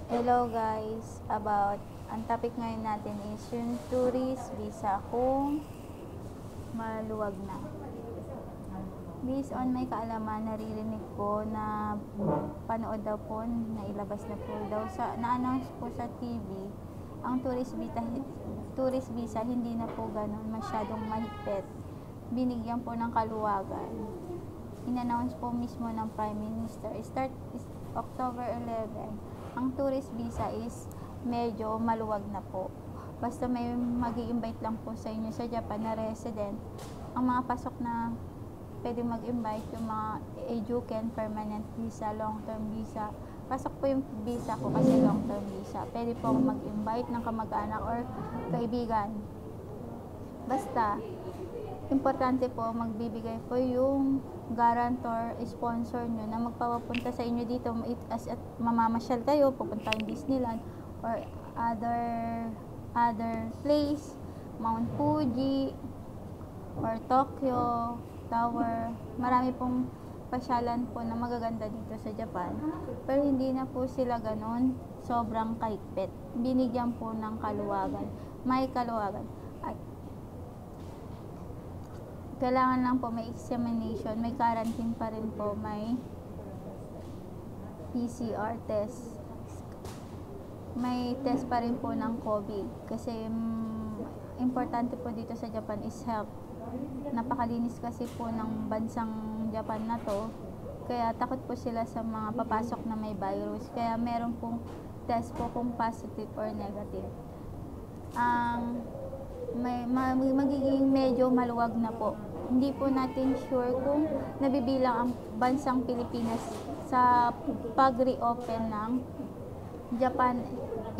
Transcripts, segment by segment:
Hello guys, ang topic ngayon natin is yung tourist visa kung maluwag na. Based on may kaalaman, naririnig ko na panood daw po, na ilabas na po daw na-announce po sa TV, ang tourist visa hindi na po ganun masyadong mahigpit. Binigyan po ng kaluwagan. In-announce po mismo ng Prime Minister, start is October 11. Ang tourist visa is medyo maluwag na po. Basta may mag-i-invite lang po sa inyo sa Japan na resident. Ang mga pasok na pwede mag-invite, yung mga Eduken, permanent visa, long-term visa. Pasok po yung visa ko kasi long-term visa. Pwede po mag-invite ng kamag-anak or kaibigan. Basta, importante po magbibigay po yung guarantor, sponsor nyo na magpapapunta sa inyo dito as at mamamasyal kayo, pupunta yung Disneyland or other place, Mount Fuji or Tokyo Tower. Marami pong pasyalan po na magaganda dito sa Japan, pero hindi na po sila ganon sobrang kahigpit. Binigyan po ng kaluwagan, may kaluwagan. Kailangan lang po may examination, may quarantine pa rin po, may PCR test. May test pa rin po ng COVID kasi importante po dito sa Japan is health. Napakalinis kasi po ng bansang Japan na to, kaya takot po sila sa mga papasok na may virus, kaya meron pong test po kung positive or negative. Magiging medyo maluwag na po. Hindi po natin sure kung nabibilang ang bansang Pilipinas sa pag-reopen ng Japan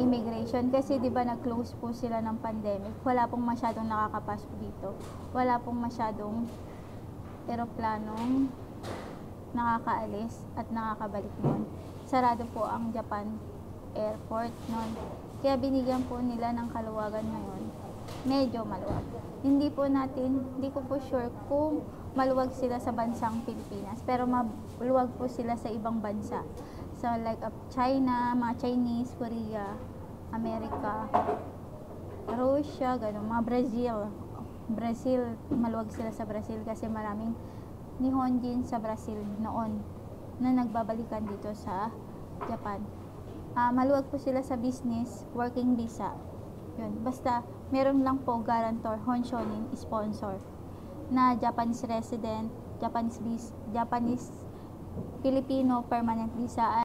immigration kasi 'di ba nag-close po sila ng pandemic. Wala pong masyadong nakakapasok dito. Wala pong masyadong eroplanong nakakaalis at nakakabalik noon. Sarado po ang Japan airport noon. Kaya binigyan po nila ng kaluwagan ngayon. Medyo maluwag. Hindi ko po sure kung maluwag sila sa bansang Pilipinas, pero maluwag po sila sa ibang bansa. So like China, mga Chinese, Korea, America, Russia, ganun, mga Brazil, maluwag sila sa Brazil kasi maraming Nihonjin sa Brazil noon na nagbabalikan dito sa Japan. Maluwag po sila sa business, working visa. Yun, basta meron lang po guarantor, Honshonin, sponsor na Japanese resident, Japanese Filipino permanent visa